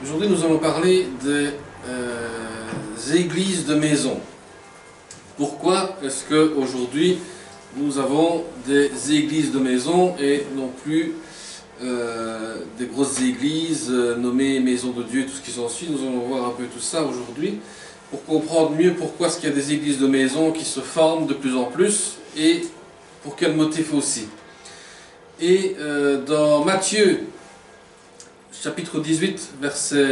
Aujourd'hui, nous allons parler des églises de maison. Pourquoi est-ce qu'aujourd'hui, nous avons des églises de maison et non plus des grosses églises nommées Maison de Dieu et tout ce qui s'ensuit? Nous allons voir un peu tout ça aujourd'hui pour comprendre mieux pourquoi est-ce qu'il y a des églises de maison qui se forment de plus en plus et pour quel motif aussi. Et dans Matthieu, chapitre 18, verset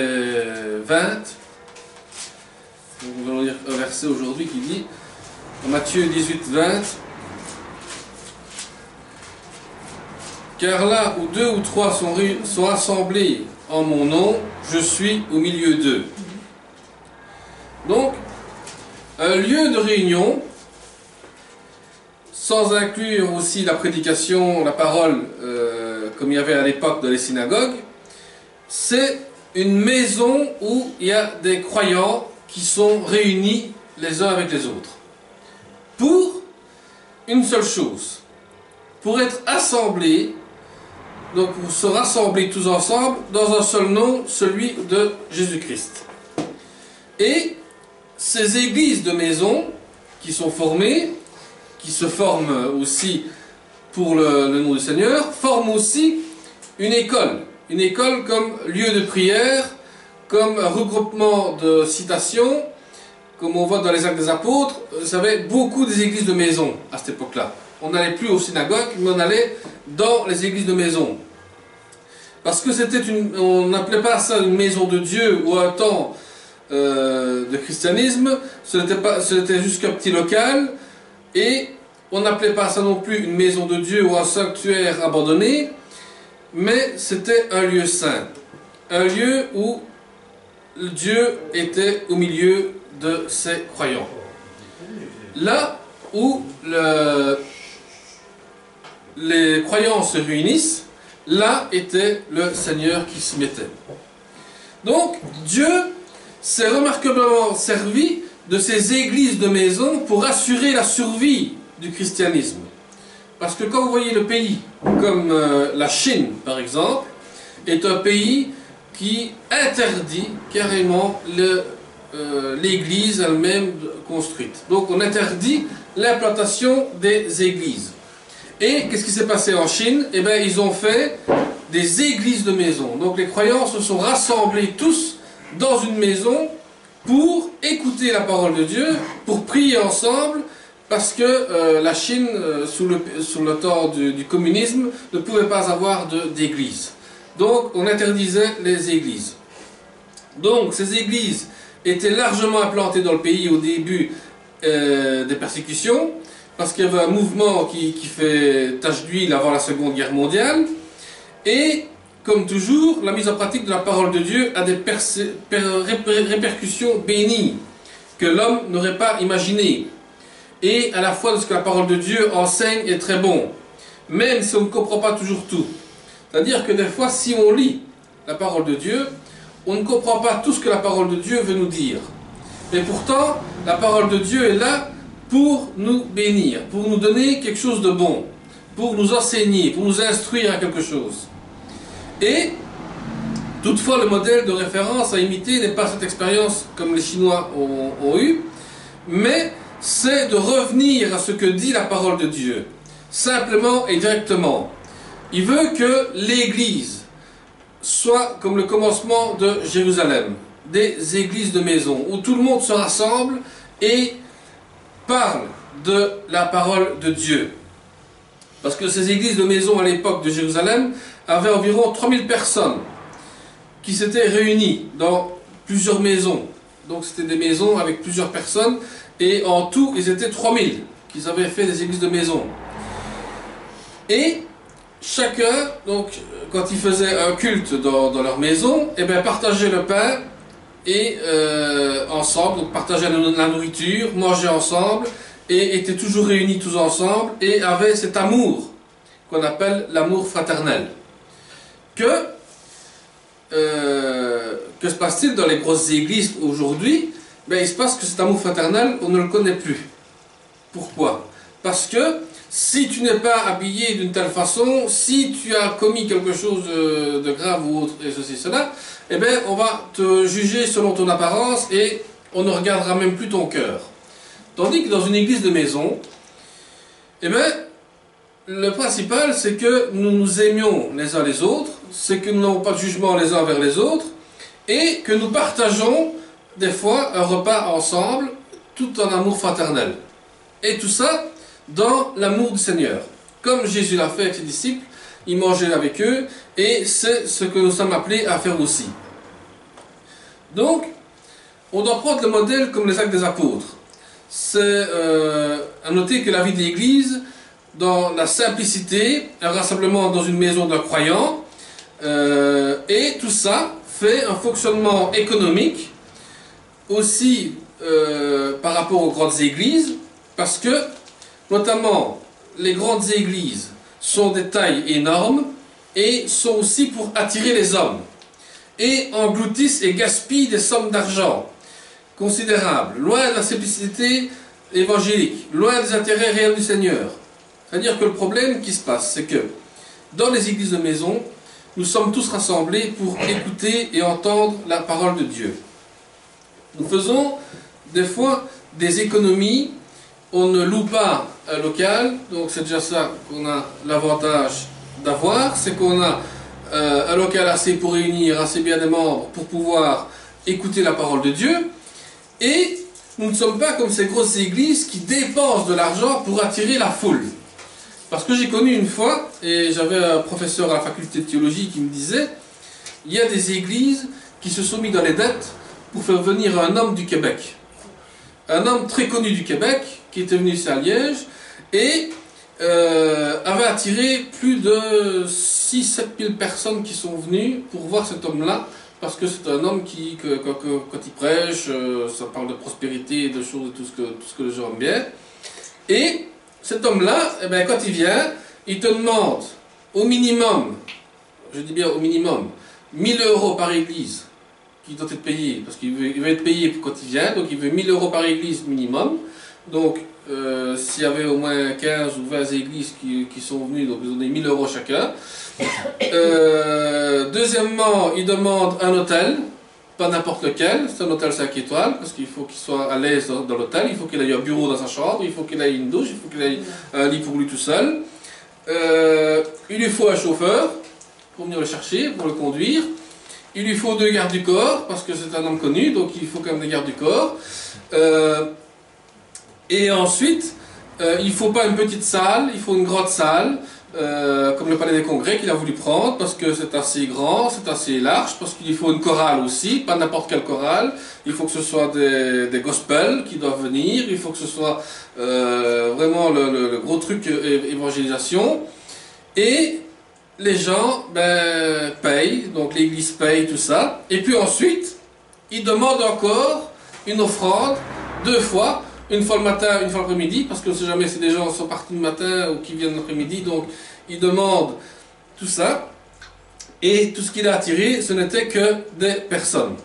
20, nous allons lire un verset aujourd'hui qui dit, dans Matthieu 18, 20, « Car là où deux ou trois sont assemblés en mon nom, je suis au milieu d'eux. » Donc, un lieu de réunion, sans inclure aussi la prédication, la parole, comme il y avait à l'époque dans les synagogues, c'est une maison où il y a des croyants qui sont réunis les uns avec les autres. Pour une seule chose, pour être assemblés, donc pour se rassembler tous ensemble dans un seul nom, celui de Jésus-Christ. Et ces églises de maison qui sont formées, qui se forment aussi pour le nom du Seigneur, forment aussi une école. Une école comme lieu de prière, comme regroupement de citations, comme on voit dans les Actes des Apôtres. Vous savez, beaucoup des églises de maison à cette époque-là. On n'allait plus aux synagogues, mais on allait dans les églises de maison. Parce que c'était on n'appelait pas ça une maison de Dieu ou un temps de christianisme, ce n'était juste qu'un petit local, et on n'appelait pas ça non plus une maison de Dieu ou un sanctuaire abandonné, mais c'était un lieu saint, un lieu où Dieu était au milieu de ses croyants. Là où les croyants se réunissent, là était le Seigneur qui s'y mettait. Donc Dieu s'est remarquablement servi de ces églises de maison pour assurer la survie du christianisme. Parce que quand vous voyez le pays, comme la Chine par exemple, est un pays qui interdit carrément l'église elle-même construite. Donc on interdit l'implantation des églises. Et qu'est-ce qui s'est passé en Chine? Eh bien, ils ont fait des églises de maison. Donc les croyants se sont rassemblés tous dans une maison pour écouter la parole de Dieu, pour prier ensemble, parce que la Chine, sous le temps du communisme, ne pouvait pas avoir d'église. Donc on interdisait les églises. Donc ces églises étaient largement implantées dans le pays au début des persécutions, parce qu'il y avait un mouvement qui fait tache d'huile avant la Seconde Guerre mondiale. Et comme toujours, la mise en pratique de la parole de Dieu a des répercussions bénies que l'homme n'aurait pas imaginées. Et à la fois, ce que la parole de Dieu enseigne est très bon, même si on ne comprend pas toujours tout. C'est-à-dire que des fois, si on lit la parole de Dieu, on ne comprend pas tout ce que la parole de Dieu veut nous dire. Mais pourtant, la parole de Dieu est là pour nous bénir, pour nous donner quelque chose de bon, pour nous enseigner, pour nous instruire à quelque chose. Et, toutefois, le modèle de référence à imiter n'est pas cette expérience comme les Chinois ont eu, mais c'est de revenir à ce que dit la parole de Dieu, simplement et directement. Il veut que l'Église soit comme le commencement de Jérusalem, des églises de maison, où tout le monde se rassemble et parle de la parole de Dieu. Parce que ces églises de maison à l'époque de Jérusalem avaient environ 3000 personnes qui s'étaient réunies dans plusieurs maisons. Donc c'était des maisons avec plusieurs personnes, et en tout ils étaient 3000 qui avaient fait des églises de maison. Et chacun, donc, quand ils faisaient un culte dans leur maison, eh bien, partageait le pain et ensemble, donc partageaient la nourriture, mangeaient ensemble et étaient toujours réunis tous ensemble et avaient cet amour qu'on appelle l'amour fraternel. Que se passe-t-il dans les grosses églises aujourd'hui? Ben, il se passe que cet amour fraternel, on ne le connaît plus. Pourquoi? Parce que si tu n'es pas habillé d'une telle façon, si tu as commis quelque chose de grave ou autre, et ceci, cela, eh bien, on va te juger selon ton apparence et on ne regardera même plus ton cœur. Tandis que dans une église de maison, eh bien, le principal, c'est que nous nous aimions les uns les autres, c'est que nous n'avons pas de jugement les uns envers les autres, et que nous partageons des fois un repas ensemble, tout en amour fraternel. Et tout ça dans l'amour du Seigneur. Comme Jésus l'a fait avec ses disciples, il mangeait avec eux, et c'est ce que nous sommes appelés à faire aussi. Donc, on doit prendre le modèle comme les actes des apôtres. C'est à noter que la vie de l'Église, dans la simplicité, un rassemblement dans une maison d'un croyant, et tout ça fait un fonctionnement économique, aussi par rapport aux grandes églises, parce que, notamment, les grandes églises sont des tailles énormes, et sont aussi pour attirer les hommes, et engloutissent et gaspillent des sommes d'argent considérables, loin de la simplicité évangélique, loin des intérêts réels du Seigneur. C'est-à-dire que le problème qui se passe, c'est que dans les églises de maison, nous sommes tous rassemblés pour écouter et entendre la parole de Dieu. Nous faisons des fois des économies, on ne loue pas un local, donc c'est déjà ça qu'on a l'avantage d'avoir, c'est qu'on a un local assez pour réunir assez bien des membres pour pouvoir écouter la parole de Dieu, et nous ne sommes pas comme ces grosses églises qui dépensent de l'argent pour attirer la foule. Parce que j'ai connu une fois, et j'avais un professeur à la faculté de théologie qui me disait, il y a des églises qui se sont mis dans les dettes pour faire venir un homme du Québec. Un homme très connu du Québec, qui était venu ici à Liège, et avait attiré plus de 6-7 000 personnes qui sont venues pour voir cet homme-là, parce que c'est un homme qui, quand il prêche, ça parle de prospérité, de choses, de tout ce que les gens aiment bien. Et cet homme-là, eh bien, quand il vient, il te demande au minimum, je dis bien au minimum, 1 000 € par église qui doit être payé, parce qu'il veut être payé quand il vient, donc il veut 1 000 € par église minimum. Donc, s'il y avait au moins 15 ou 20 églises qui sont venues, donc ils ont des 1 000 € chacun. Deuxièmement, il demande un hôtel, pas n'importe lequel, c'est un hôtel 5 étoiles, parce qu'il faut qu'il soit à l'aise dans l'hôtel, il faut qu'il ait un bureau dans sa chambre, il faut qu'il ait une douche, il faut qu'il ait un lit pour lui tout seul. Il lui faut un chauffeur pour venir le chercher, pour le conduire. Il lui faut 2 gardes du corps, parce que c'est un homme connu, donc il faut quand même des gardes du corps. Et ensuite, il ne faut pas une petite salle, il faut une grande salle, comme le palais des congrès qu'il a voulu prendre, parce que c'est assez grand, c'est assez large, parce qu'il faut une chorale aussi, pas n'importe quelle chorale, il faut que ce soit des gospels qui doivent venir, il faut que ce soit vraiment le gros truc évangélisation, et les gens payent, donc l'église paye tout ça, et puis ensuite, ils demandent encore une offrande 2 fois, une fois le matin, une fois l'après-midi, parce que on ne sait jamais si des gens sont partis le matin ou qui viennent l'après-midi, donc ils demandent tout ça, et tout ce qu'il a attiré, ce n'était que des personnes.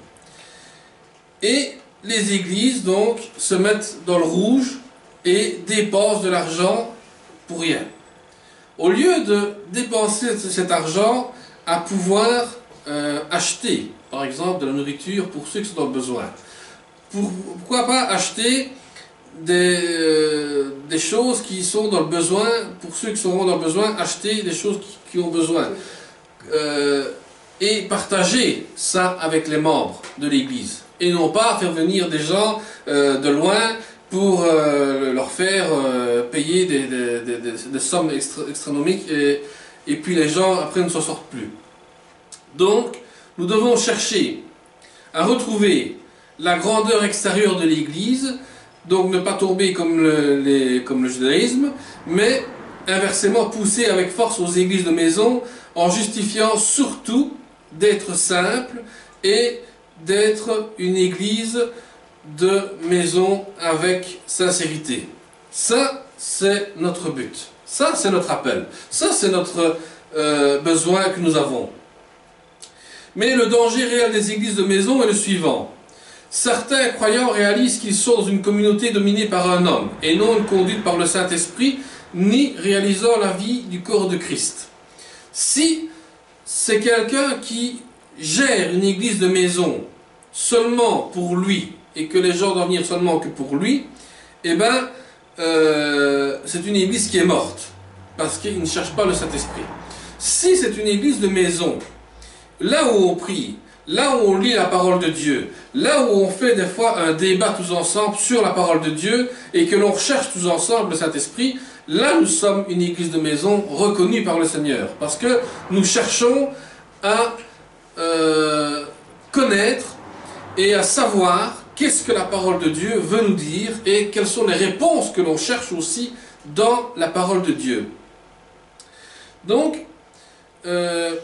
Et les églises, donc, se mettent dans le rouge et dépensent de l'argent pour rien. Au lieu de dépenser cet argent à pouvoir acheter, par exemple, de la nourriture pour ceux qui sont dans le besoin. Pourquoi pas acheter des choses qui sont dans le besoin, pour ceux qui sont dans le besoin, acheter des choses qui ont besoin. Et partager ça avec les membres de l'Église. Et non pas faire venir des gens de loin pour leur faire payer des sommes astronomiques et puis les gens après ne s'en sortent plus. Donc, nous devons chercher à retrouver la grandeur extérieure de l'Église, donc ne pas tomber comme le judaïsme, mais inversement pousser avec force aux églises de maison en justifiant surtout d'être simple et d'être une église de maison avec sincérité. Ça, c'est notre but. Ça, c'est notre appel. Ça, c'est notre besoin que nous avons. Mais le danger réel des églises de maison est le suivant. Certains croyants réalisent qu'ils sont dans une communauté dominée par un homme, et non une conduite par le Saint-Esprit, ni réalisant la vie du corps de Christ. Si c'est quelqu'un qui gère une église de maison seulement pour lui, et que les gens doivent venir seulement que pour lui, eh bien, c'est une église qui est morte, parce qu'il ne cherche pas le Saint-Esprit. Si c'est une église de maison, là où on prie, là où on lit la parole de Dieu, là où on fait des fois un débat tous ensemble sur la parole de Dieu, et que l'on recherche tous ensemble le Saint-Esprit, là nous sommes une église de maison reconnue par le Seigneur, parce que nous cherchons à connaître et à savoir qu'est-ce que la parole de Dieu veut nous dire et quelles sont les réponses que l'on cherche aussi dans la parole de Dieu. Donc, il ne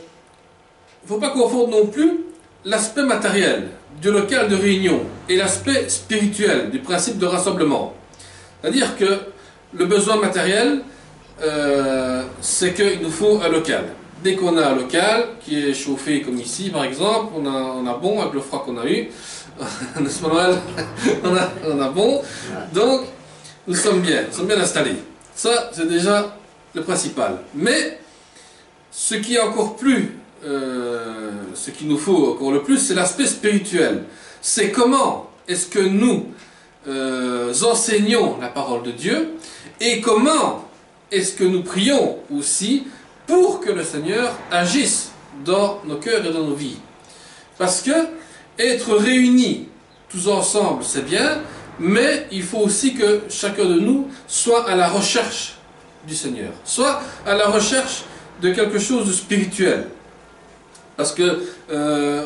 faut pas confondre non plus l'aspect matériel du local de réunion et l'aspect spirituel du principe de rassemblement. C'est-à-dire que le besoin matériel, c'est qu'il nous faut un local. Dès qu'on a un local qui est chauffé comme ici par exemple, on a bon avec le froid qu'on a eu, n'est-ce pas Noël? on a bon, donc nous sommes bien installés. Ça c'est déjà le principal. Mais ce qui est encore plus, ce qu'il nous faut encore le plus, c'est l'aspect spirituel. C'est comment est-ce que nous enseignons la parole de Dieu et comment est-ce que nous prions aussi pour que le Seigneur agisse dans nos cœurs et dans nos vies. Parce que être réunis tous ensemble, c'est bien, mais il faut aussi que chacun de nous soit à la recherche du Seigneur, soit à la recherche de quelque chose de spirituel. Parce que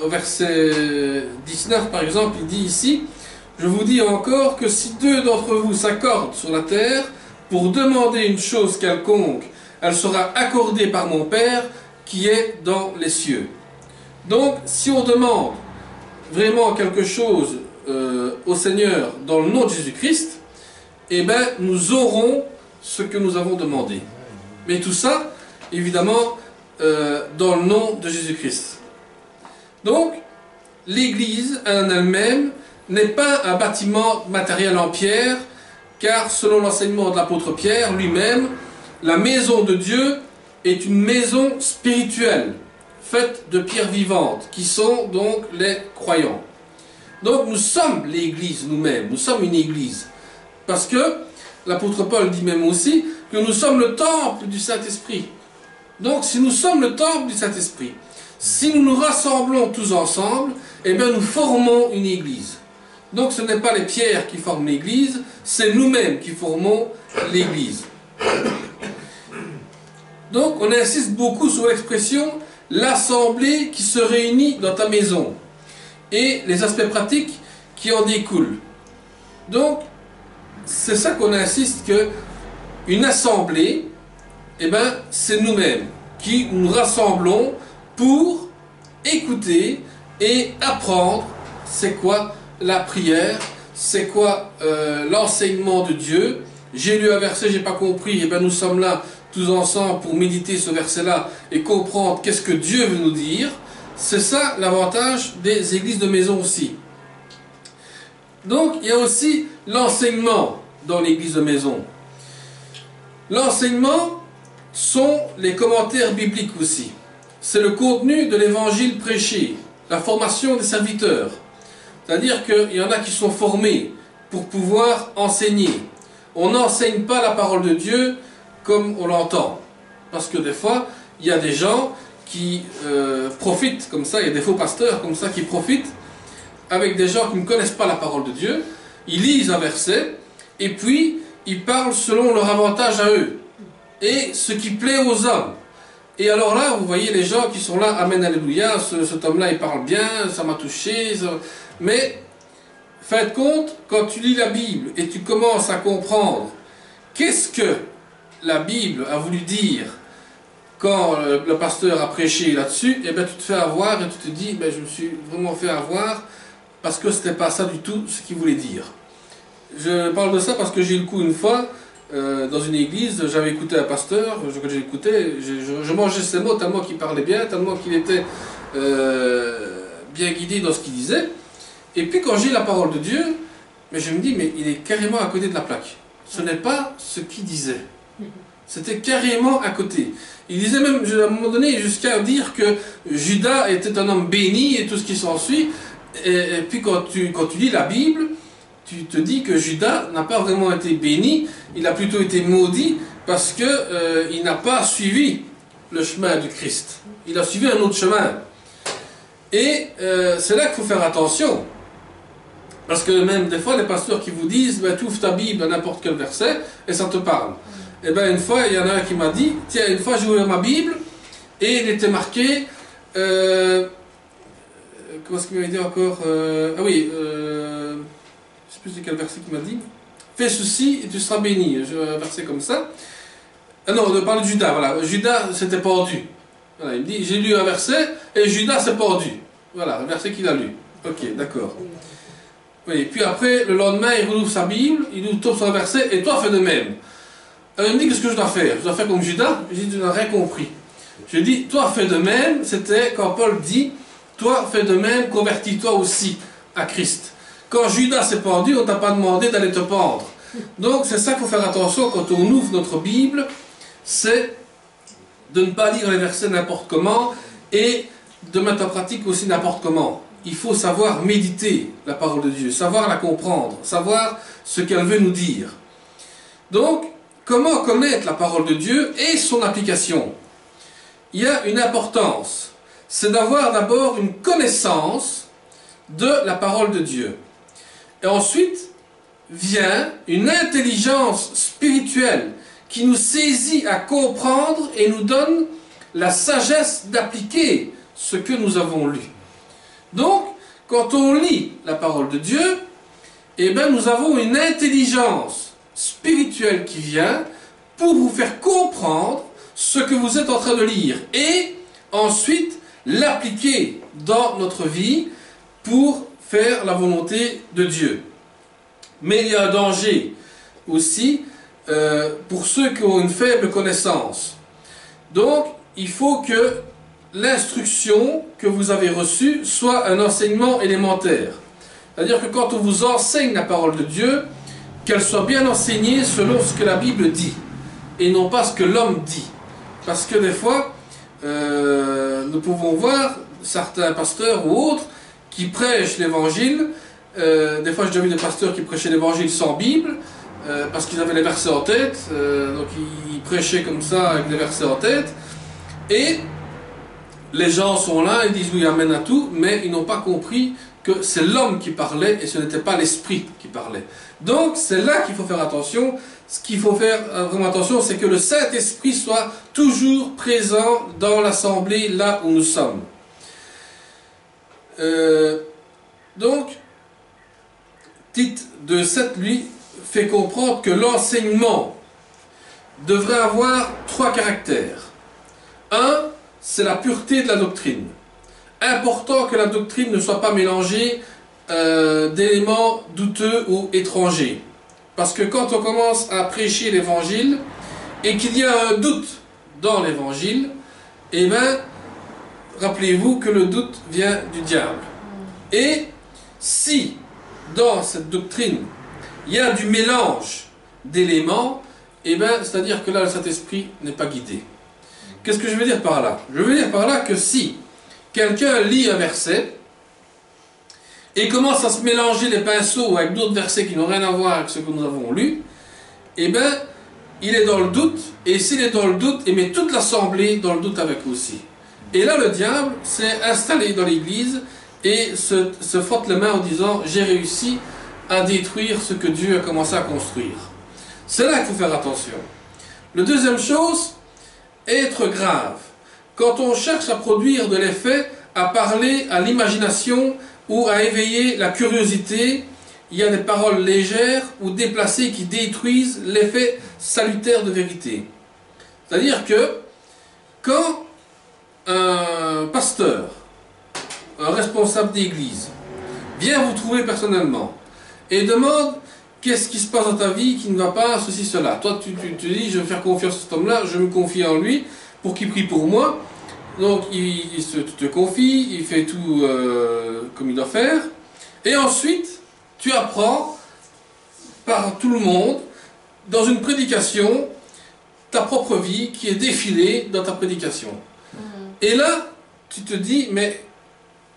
au verset 19 par exemple, il dit ici: je vous dis encore que si deux d'entre vous s'accordent sur la terre pour demander une chose quelconque, elle sera accordée par mon Père qui est dans les cieux. Donc, si on demande vraiment quelque chose au Seigneur dans le nom de Jésus-Christ, eh bien, nous aurons ce que nous avons demandé. Mais tout ça, évidemment, dans le nom de Jésus-Christ. Donc, l'Église en elle-même n'est pas un bâtiment matériel en pierre, car selon l'enseignement de l'apôtre Pierre lui-même, la maison de Dieu est une maison spirituelle, faite de pierres vivantes, qui sont donc les croyants. Donc nous sommes l'Église nous-mêmes, nous sommes une Église. Parce que l'apôtre Paul dit même aussi que nous sommes le temple du Saint-Esprit. Donc si nous sommes le temple du Saint-Esprit, si nous nous rassemblons tous ensemble, eh bien nous formons une Église. Donc ce n'est pas les pierres qui forment l'Église, c'est nous-mêmes qui formons l'Église. Donc on insiste beaucoup sur l'expression « l'assemblée qui se réunit dans ta maison » et les aspects pratiques qui en découlent. Donc c'est ça qu'on insiste, que une assemblée, eh ben, c'est nous-mêmes qui nous rassemblons pour écouter et apprendre c'est quoi la prière, c'est quoi l'enseignement de Dieu. J'ai lu un verset, j'ai pas compris, et bien nous sommes là tous ensemble pour méditer ce verset-là et comprendre qu'est-ce que Dieu veut nous dire. C'est ça l'avantage des églises de maison aussi. Donc il y a aussi l'enseignement dans l'église de maison. L'enseignement sont les commentaires bibliques aussi. C'est le contenu de l'évangile prêché, la formation des serviteurs. C'est-à-dire qu'il y en a qui sont formés pour pouvoir enseigner. On n'enseigne pas la parole de Dieu comme on l'entend. Parce que des fois, il y a des gens qui profitent comme ça, il y a des faux pasteurs comme ça qui profitent avec des gens qui ne connaissent pas la parole de Dieu. Ils lisent un verset et puis ils parlent selon leur avantage à eux et ce qui plaît aux hommes. Et alors là, vous voyez les gens qui sont là, amen, alléluia, cet homme-là il parle bien, ça m'a touché. Mais faites compte, quand tu lis la Bible et tu commences à comprendre qu'est-ce que la Bible a voulu dire quand le pasteur a prêché là-dessus, et bien tu te fais avoir et tu te dis, ben, je me suis vraiment fait avoir parce que ce n'était pas ça du tout ce qu'il voulait dire. Je parle de ça parce que j'ai eu le coup une fois, dans une église, j'avais écouté un pasteur, quand j'ai écouté, je mangeais ses mots tellement qu'il parlait bien, tellement qu'il était bien guidé dans ce qu'il disait. Et puis quand j'ai la parole de Dieu, mais je me dis, mais il est carrément à côté de la plaque. Ce n'est pas ce qu'il disait. C'était carrément à côté. Il disait même, à un moment donné, jusqu'à dire que Judas était un homme béni et tout ce qui s'ensuit. Et puis quand tu lis la Bible, tu te dis que Judas n'a pas vraiment été béni, il a plutôt été maudit parce que il n'a pas suivi le chemin du Christ. Il a suivi un autre chemin. Et c'est là qu'il faut faire attention. Parce que même des fois, les pasteurs qui vous disent, ben, tu ouvres ta Bible à n'importe quel verset et ça te parle. Et bien une fois, il y en a un qui m'a dit, tiens, une fois j'ai ouvert ma Bible et il était marqué, comment est-ce qu'il m'avait dit encore, ah oui, je ne sais plus de quel verset qu'il m'a dit, fais ceci et tu seras béni, un verset comme ça. Ah non, on parle de Judas, voilà, Judas s'était pendu. Voilà, il me dit, j'ai lu un verset et Judas s'est pendu. Voilà, le verset qu'il a lu. Ok, d'accord. Oui, puis après, le lendemain, il rouvre sa Bible, il nous tombe sur un verset, et toi fais de même. Alors il me dit, qu'est-ce que je dois faire? Je dois faire comme Judas? Je dis, tu n'as rien compris. Je dis, toi fais de même, c'était quand Paul dit, toi fais de même, convertis-toi aussi à Christ. Quand Judas s'est pendu, on ne t'a pas demandé d'aller te pendre. Donc c'est ça qu'il faut faire attention quand on ouvre notre Bible, c'est de ne pas lire les versets n'importe comment, et de mettre en pratique aussi n'importe comment. Il faut savoir méditer la parole de Dieu, savoir la comprendre, savoir ce qu'elle veut nous dire. Donc, comment connaître la parole de Dieu et son application? Il y a une importance, c'est d'avoir d'abord une connaissance de la parole de Dieu. Et ensuite vient une intelligence spirituelle qui nous saisit à comprendre et nous donne la sagesse d'appliquer ce que nous avons lu. Donc, quand on lit la parole de Dieu, eh bien, nous avons une intelligence spirituelle qui vient pour vous faire comprendre ce que vous êtes en train de lire et ensuite l'appliquer dans notre vie pour faire la volonté de Dieu. Mais il y a un danger aussi pour ceux qui ont une faible connaissance. Donc, il faut que l'instruction que vous avez reçue soit un enseignement élémentaire. C'est-à-dire que quand on vous enseigne la parole de Dieu, qu'elle soit bien enseignée selon ce que la Bible dit, et non pas ce que l'homme dit. Parce que des fois, nous pouvons voir certains pasteurs ou autres qui prêchent l'évangile. Des fois, j'ai déjà vu des pasteurs qui prêchaient l'évangile sans Bible, parce qu'ils avaient les versets en tête, donc ils prêchaient comme ça avec les versets en tête, et les gens sont là, ils disent oui, amen à tout, mais ils n'ont pas compris que c'est l'homme qui parlait et ce n'était pas l'esprit qui parlait. Donc c'est là qu'il faut faire attention. Ce qu'il faut faire vraiment attention, c'est que le Saint-Esprit soit toujours présent dans l'assemblée là où nous sommes. Donc, Tite 2,7 lui fait comprendre que l'enseignement devrait avoir 3 caractères. 1, c'est la pureté de la doctrine. Important que la doctrine ne soit pas mélangée d'éléments douteux ou étrangers. Parce que quand on commence à prêcher l'évangile et qu'il y a un doute dans l'évangile, eh bien, rappelez-vous que le doute vient du diable. Et si dans cette doctrine il y a du mélange d'éléments, eh bien, c'est-à-dire que là le Saint-Esprit n'est pas guidé. Qu'est-ce que je veux dire par là? Je veux dire par là que si quelqu'un lit un verset et commence à se mélanger les pinceaux avec d'autres versets qui n'ont rien à voir avec ce que nous avons lu, eh bien, il est dans le doute, et s'il est dans le doute, il met toute l'assemblée dans le doute avec aussi. Et là, le diable s'est installé dans l'église et se frotte les mains en disant « J'ai réussi à détruire ce que Dieu a commencé à construire ». C'est là qu'il faut faire attention. La deuxième chose, être grave. Quand on cherche à produire de l'effet, à parler à l'imagination ou à éveiller la curiosité, il y a des paroles légères ou déplacées qui détruisent l'effet salutaire de vérité. C'est-à-dire que quand un pasteur, un responsable d'église, vient vous trouver personnellement et demande qu'est-ce qui se passe dans ta vie qui ne va pas, ceci, cela. Toi, tu dis, je vais faire confiance à cet homme-là, je me confie en lui pour qu'il prie pour moi. Donc, il te confie, il fait tout comme il doit faire. Et ensuite, tu apprends par tout le monde, dans une prédication, ta propre vie qui est défilée dans ta prédication. Et là, tu te dis, mais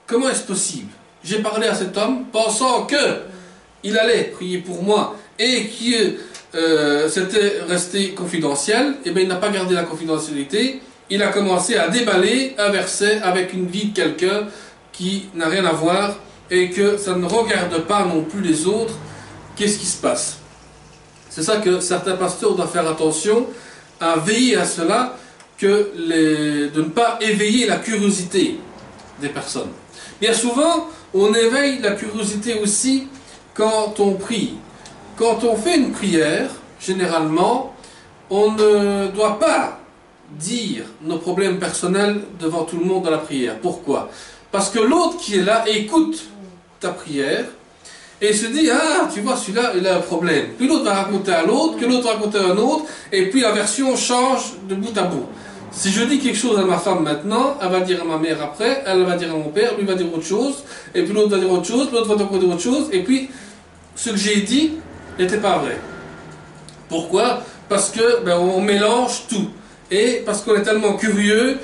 comment est-ce possible? J'ai parlé à cet homme pensant qu'il allait prier pour moi et que c'était resté confidentiel. Et bien il n'a pas gardé la confidentialité. Il a commencé à déballer un verset avec une vie de quelqu'un qui n'a rien à voir et que ça ne regarde pas non plus les autres. Qu'est-ce qui se passe? C'est ça que certains pasteurs doivent faire attention à veiller à cela, de ne pas éveiller la curiosité des personnes. Bien souvent, on éveille la curiosité aussi quand on prie. Quand on fait une prière, généralement, on ne doit pas dire nos problèmes personnels devant tout le monde dans la prière. Pourquoi? Parce que l'autre qui est là écoute ta prière et se dit, ah, tu vois, celui-là, il a un problème. Puis l'autre va raconter à l'autre, que l'autre va raconter à un autre, et puis la version change de bout à bout. Si je dis quelque chose à ma femme maintenant, elle va dire à ma mère après, elle va dire à mon père, lui va dire autre chose, et puis l'autre va dire autre chose, l'autre va dire autre chose, et puis ce que j'ai dit n'était pas vrai. Pourquoi? Parce que on mélange tout. Et parce qu'on est tellement curieux,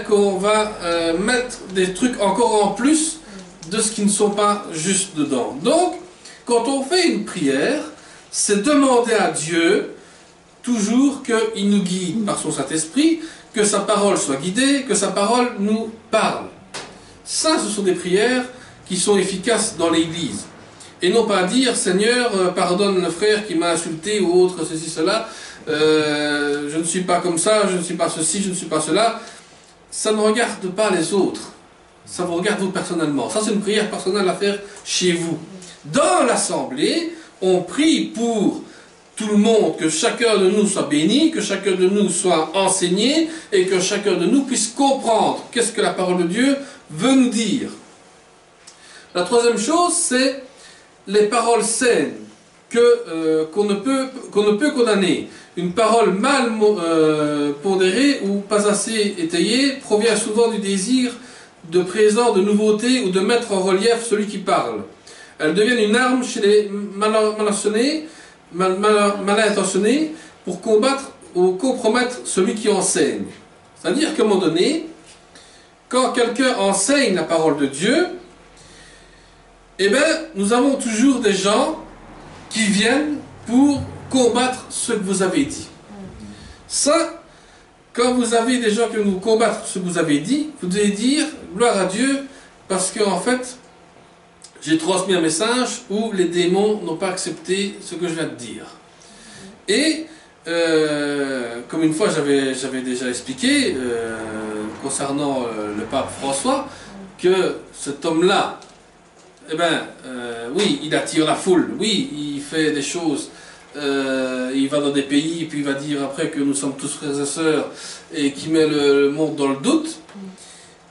qu'on va mettre des trucs encore en plus de ce qui ne sont pas juste dedans. Donc, quand on fait une prière, c'est demander à Dieu toujours qu'il nous guide par son Saint-Esprit, que sa parole soit guidée, que sa parole nous parle. Ça, ce sont des prières qui sont efficaces dans l'Église. Et non pas dire, Seigneur, pardonne le frère qui m'a insulté ou autre, ceci, cela, je ne suis pas comme ça, je ne suis pas ceci, je ne suis pas cela. Ça ne regarde pas les autres. Ça vous regarde vous personnellement. Ça, c'est une prière personnelle à faire chez vous. Dans l'assemblée, on prie pour tout le monde, que chacun de nous soit béni, que chacun de nous soit enseigné, et que chacun de nous puisse comprendre qu'est-ce que la parole de Dieu veut nous dire. La troisième chose, c'est les paroles saines qu'on ne peut condamner. Une parole mal pondérée ou pas assez étayée provient souvent du désir de présent, de nouveauté ou de mettre en relief celui qui parle. Elles deviennent une arme chez les mal intentionnés pour combattre ou compromettre celui qui enseigne. C'est-à-dire qu'à un moment donné, quand quelqu'un enseigne la parole de Dieu, nous avons toujours des gens qui viennent pour combattre ce que vous avez dit. Ça, quand vous avez des gens qui viennent vous combattre ce que vous avez dit, vous devez dire gloire à Dieu, parce qu'en fait, j'ai transmis un message où les démons n'ont pas accepté ce que je viens de dire. Et, comme une fois j'avais déjà expliqué, concernant le pape François, que cet homme-là, oui, il attire la foule, oui, il fait des choses, il va dans des pays, puis il va dire après que nous sommes tous frères et sœurs, et qui met le monde dans le doute.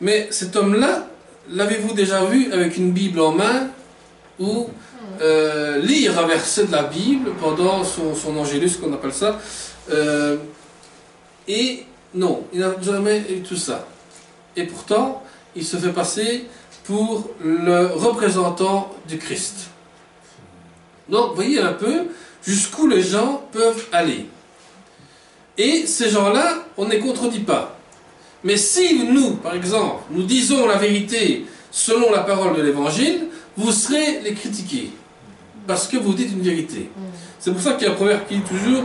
Mais cet homme-là, l'avez-vous déjà vu avec une Bible en main, ou lire un verset de la Bible pendant son angélus, qu'on appelle ça, et non, il n'a jamais eu tout ça. Et pourtant, il se fait passer pour le représentant du Christ. Donc, voyez un peu jusqu'où les gens peuvent aller. Et ces gens-là, on ne les contredit pas. Mais si nous, par exemple, nous disons la vérité selon la parole de l'Évangile, vous serez les critiqués. Parce que vous dites une vérité. C'est pour ça qu'il y a un proverbe qui dit toujours,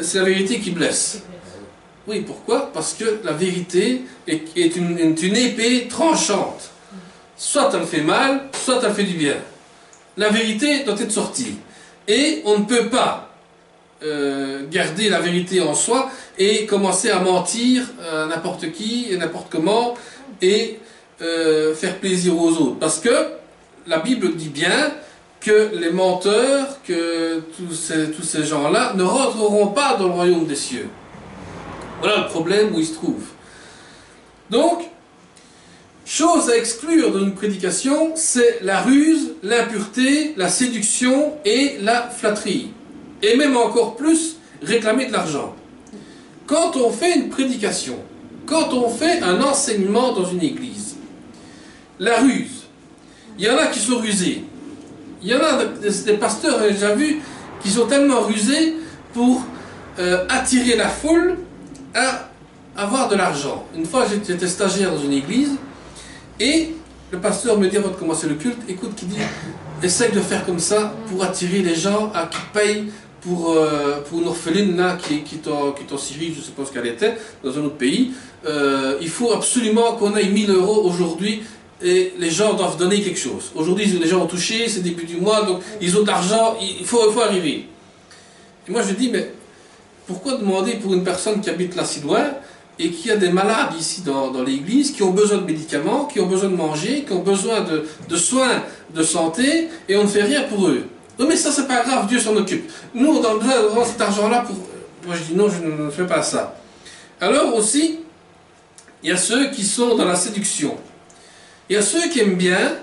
c'est la vérité qui blesse. Oui, pourquoi? Parce que la vérité est une épée tranchante. Soit elle fait mal, soit elle fait du bien. La vérité doit être sortie. Et on ne peut pas garder la vérité en soi et commencer à mentir à n'importe qui et n'importe comment et faire plaisir aux autres. Parce que la Bible dit bien que les menteurs, que tous ces gens-là ne rentreront pas dans le royaume des cieux. Voilà le problème où ils se trouvent. Donc, chose à exclure dans une prédication, c'est la ruse, l'impureté, la séduction et la flatterie. Et même encore plus, réclamer de l'argent. Quand on fait une prédication, quand on fait un enseignement dans une église, la ruse, il y en a qui sont rusés. Il y en a des pasteurs, j'ai déjà vu, qui sont tellement rusés pour attirer la foule à avoir de l'argent. Une fois, j'étais stagiaire dans une église et le pasteur me dit avant de commencer le culte, écoute, qui dit, essaye de faire comme ça pour attirer les gens à qui payent pour une orpheline là, qui est en Syrie, je ne sais pas ce qu'elle était, dans un autre pays. Il faut absolument qu'on ait 1000 € aujourd'hui et les gens doivent donner quelque chose. Aujourd'hui, les gens ont touché, c'est début du mois, donc ils ont de l'argent, il faut arriver. Et moi je dis, mais pourquoi demander pour une personne qui habite là si loin et qui a des malades ici dans l'église, qui ont besoin de médicaments, qui ont besoin de manger, qui ont besoin de soins de santé, et on ne fait rien pour eux. Non mais ça c'est pas grave, Dieu s'en occupe. Nous on a besoin d'avoir cet argent-là pour... Moi je dis non, je ne fais pas ça. Alors aussi, il y a ceux qui sont dans la séduction. Il y a ceux qui aiment bien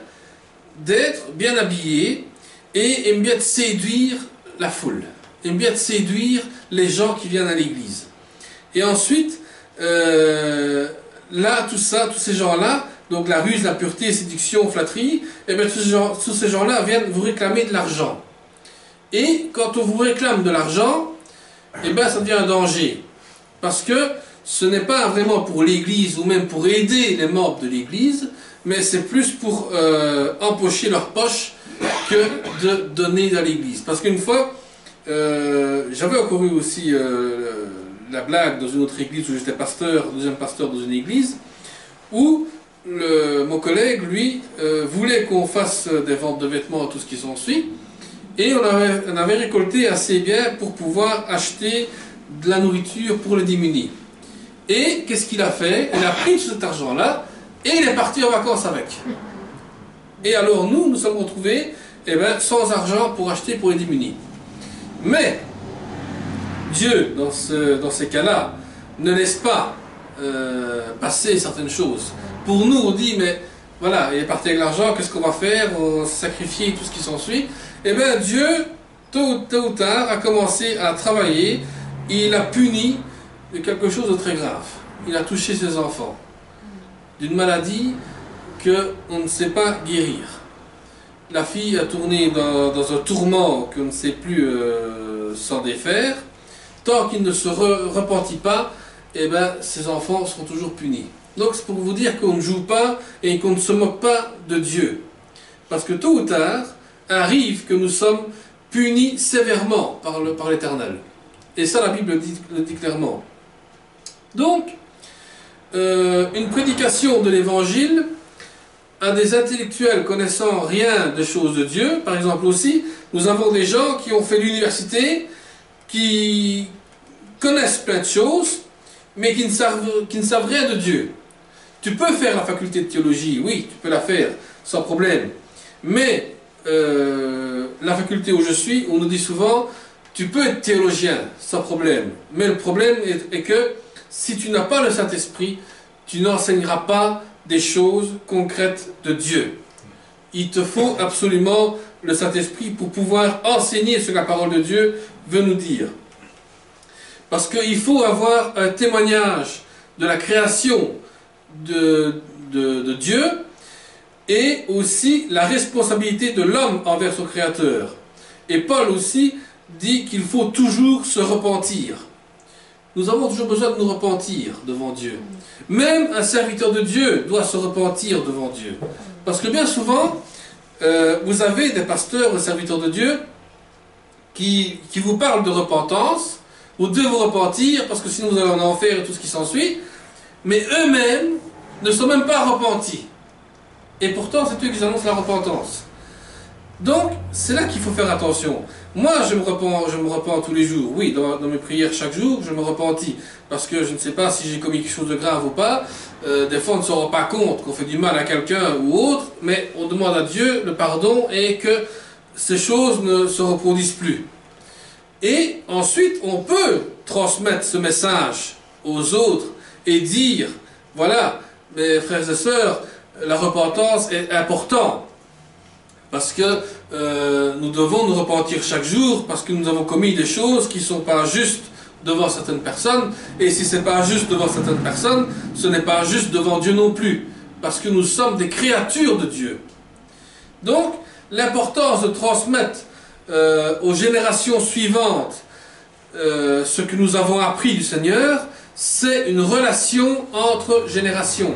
d'être bien habillés et aiment bien de séduire la foule, aiment bien de séduire les gens qui viennent à l'église. Et ensuite, là, tout ça, tous ces gens-là, donc la ruse, la pureté, séduction, flatterie, et bien tous ces gens-là viennent vous réclamer de l'argent. Et quand on vous réclame de l'argent, et bien ça devient un danger. Parce que ce n'est pas vraiment pour l'église ou même pour aider les membres de l'église, mais c'est plus pour empocher leur poche que de donner à l'église. Parce qu'une fois, j'avais encore eu aussi la blague dans une autre église où j'étais pasteur, deuxième pasteur dans une église, où mon collègue, lui, voulait qu'on fasse des ventes de vêtements et tout ce qui s'ensuit, et on avait récolté assez bien pour pouvoir acheter de la nourriture pour les démunis. Et qu'est-ce qu'il a fait? Il a pris cet argent-là et il est parti en vacances avec. Et alors nous sommes retrouvés sans argent pour acheter pour les démunis. Mais Dieu, dans ces cas-là, ne laisse pas passer certaines choses. Pour nous, on dit, mais voilà, il est parti avec l'argent, qu'est-ce qu'on va faire? On sacrifier tout ce qui s'ensuit. Eh bien, Dieu, tôt ou tard, a commencé à travailler. Il a puni de quelque chose de très grave. Il a touché ses enfants d'une maladie qu'on ne sait pas guérir. La fille a tourné dans un tourment qu'on ne sait plus s'en défaire. Tant qu'il ne se repentit pas, eh ben, ses enfants seront toujours punis. Donc c'est pour vous dire qu'on ne joue pas et qu'on ne se moque pas de Dieu. Parce que tôt ou tard, arrive que nous sommes punis sévèrement par l'Éternel. Et ça, la Bible le dit clairement. Donc, une prédication de l'Évangile à des intellectuels connaissant rien des choses de Dieu, par exemple aussi, nous avons des gens qui ont fait l'université, qui connaissent plein de choses, mais qui ne savent rien de Dieu. Tu peux faire la faculté de théologie, oui, tu peux la faire, sans problème. Mais la faculté où je suis, on nous dit souvent, tu peux être théologien, sans problème. Mais le problème est que si tu n'as pas le Saint-Esprit, tu n'enseigneras pas des choses concrètes de Dieu. Il te faut absolument le Saint-Esprit pour pouvoir enseigner ce que la parole de Dieu veut nous dire. Parce qu'il faut avoir un témoignage de la création de Dieu et aussi la responsabilité de l'homme envers son Créateur. Et Paul aussi dit qu'il faut toujours se repentir. Nous avons toujours besoin de nous repentir devant Dieu. Même un serviteur de Dieu doit se repentir devant Dieu. Parce que bien souvent, vous avez des pasteurs, des serviteurs de Dieu qui vous parlent de repentance, ou de vous repentir, parce que sinon vous allez en enfer et tout ce qui s'ensuit, mais eux-mêmes ne sont même pas repentis. Et pourtant, c'est eux qui annoncent la repentance. Donc, c'est là qu'il faut faire attention. Moi, je me repens tous les jours. Oui, dans mes prières chaque jour, je me repentis. Parce que je ne sais pas si j'ai commis quelque chose de grave ou pas. Des fois, on ne se rend pas compte qu'on fait du mal à quelqu'un ou autre, mais on demande à Dieu le pardon et que ces choses ne se reproduisent plus. Et ensuite, on peut transmettre ce message aux autres et dire, voilà, mes frères et sœurs, la repentance est importante. Parce que nous devons nous repentir chaque jour, parce que nous avons commis des choses qui ne sont pas justes devant certaines personnes. Et si ce n'est pas juste devant certaines personnes, ce n'est pas juste devant Dieu non plus. Parce que nous sommes des créatures de Dieu. Donc, l'importance de transmettre aux générations suivantes ce que nous avons appris du Seigneur, c'est une relation entre générations.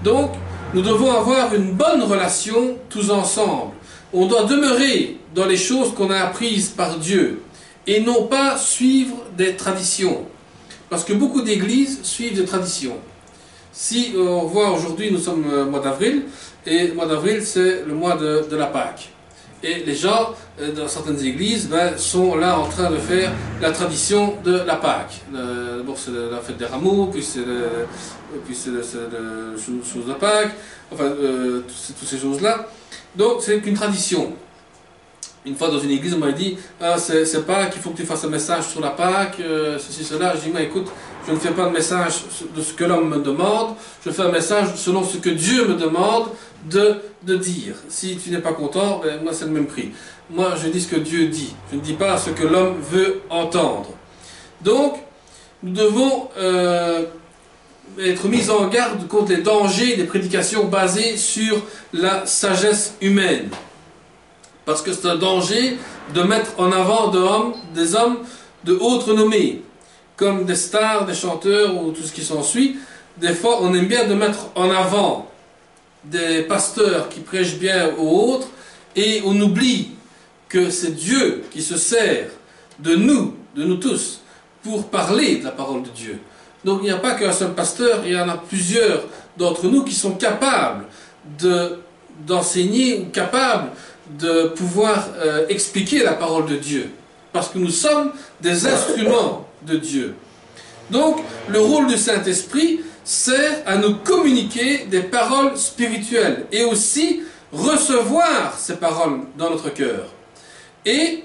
Donc, nous devons avoir une bonne relation tous ensemble. On doit demeurer dans les choses qu'on a apprises par Dieu et non pas suivre des traditions. Parce que beaucoup d'églises suivent des traditions. Si on voit aujourd'hui, nous sommes au mois d'avril, et le mois d'avril c'est le mois de la Pâque. Et les gens, dans certaines églises, sont là en train de faire la tradition de la Pâque. D'abord c'est la fête des rameaux, puis c'est le chose de Pâque, enfin toutes ces choses-là. Donc c'est une tradition. Une fois dans une église, on m'a dit ah, c'est Pâques, il faut que tu fasses un message sur la Pâque, ceci, cela. Je dis mais écoute, je ne fais pas de message de ce que l'homme me demande, je fais un message selon ce que Dieu me demande de dire. Si tu n'es pas content, ben, moi c'est le même prix. Moi je dis ce que Dieu dit, je ne dis pas ce que l'homme veut entendre. Donc nous devons être mis en garde contre les dangers des prédications basées sur la sagesse humaine. Parce que c'est un danger de mettre en avant des hommes de haute renommée, comme des stars, des chanteurs ou tout ce qui s'ensuit. Des fois, on aime bien de mettre en avant des pasteurs qui prêchent bien aux autres, et on oublie que c'est Dieu qui se sert de nous tous, pour parler de la parole de Dieu. Donc il n'y a pas qu'un seul pasteur, il y en a plusieurs d'entre nous qui sont capables d'enseigner ou capables de pouvoir expliquer la parole de Dieu. Parce que nous sommes des instruments de Dieu. Donc, le rôle du Saint-Esprit sert à nous communiquer des paroles spirituelles et aussi recevoir ces paroles dans notre cœur. Et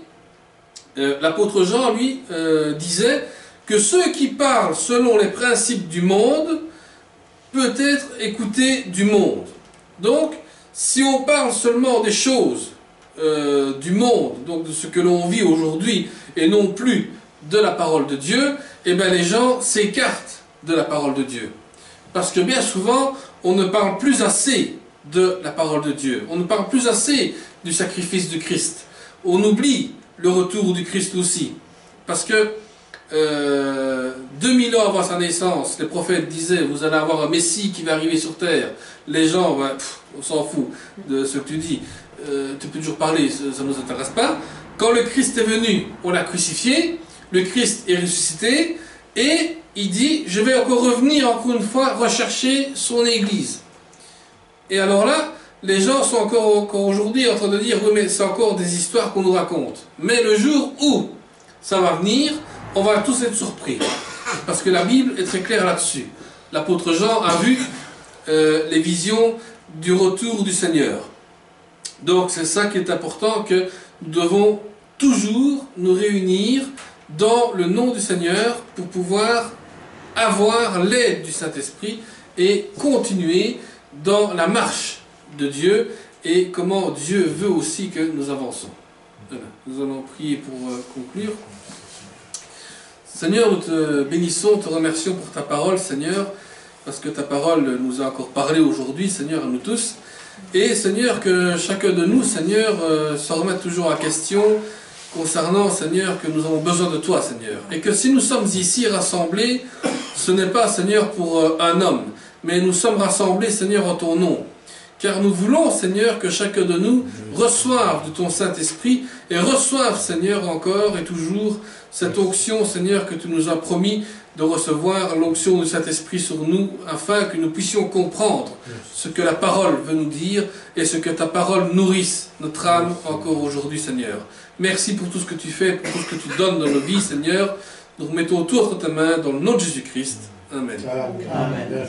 l'apôtre Jean, lui, disait que ceux qui parlent selon les principes du monde peut être écoutés du monde. Donc, si on parle seulement des choses du monde, donc de ce que l'on vit aujourd'hui, et non plus de la parole de Dieu, eh bien les gens s'écartent de la parole de Dieu. Parce que bien souvent, on ne parle plus assez de la parole de Dieu. On ne parle plus assez du sacrifice du Christ. On oublie le retour du Christ aussi. Parce que 2000 ans avant sa naissance, les prophètes disaient vous allez avoir un Messie qui va arriver sur terre. Les gens, on s'en fout de ce que tu dis. Tu peux toujours parler, ça ne nous intéresse pas. Quand le Christ est venu, on l'a crucifié. Le Christ est ressuscité. Et il dit je vais encore revenir encore une fois rechercher son Église. Et alors là, les gens sont encore aujourd'hui en train de dire oui mais c'est encore des histoires qu'on nous raconte. Mais le jour où ça va venir, on va tous être surpris. Parce que la Bible est très claire là-dessus. L'apôtre Jean a vu les visions du retour du Seigneur. Donc c'est ça qui est important, que nous devons toujours nous réunir dans le nom du Seigneur pour pouvoir avoir l'aide du Saint-Esprit et continuer dans la marche de Dieu et comment Dieu veut aussi que nous avançons. Voilà. Nous allons prier pour conclure. Seigneur, nous te bénissons, te remercions pour ta parole, Seigneur, parce que ta parole nous a encore parlé aujourd'hui, Seigneur, à nous tous. Et Seigneur, que chacun de nous, Seigneur, se remette toujours à question concernant, Seigneur, que nous avons besoin de toi, Seigneur. Et que si nous sommes ici rassemblés, ce n'est pas, Seigneur, pour un homme, mais nous sommes rassemblés, Seigneur, en ton nom. Car nous voulons, Seigneur, que chacun de nous reçoive de ton Saint-Esprit et reçoive, Seigneur, encore et toujours cette onction, Seigneur, que tu nous as promis de recevoir, l'onction du Saint-Esprit sur nous, afin que nous puissions comprendre ce que la parole veut nous dire et ce que ta parole nourrisse notre âme encore aujourd'hui, Seigneur. Merci pour tout ce que tu fais, pour tout ce que tu donnes dans nos vies, Seigneur. Nous remettons tout entre tes mains dans le nom de Jésus-Christ. Amen. Amen. Amen.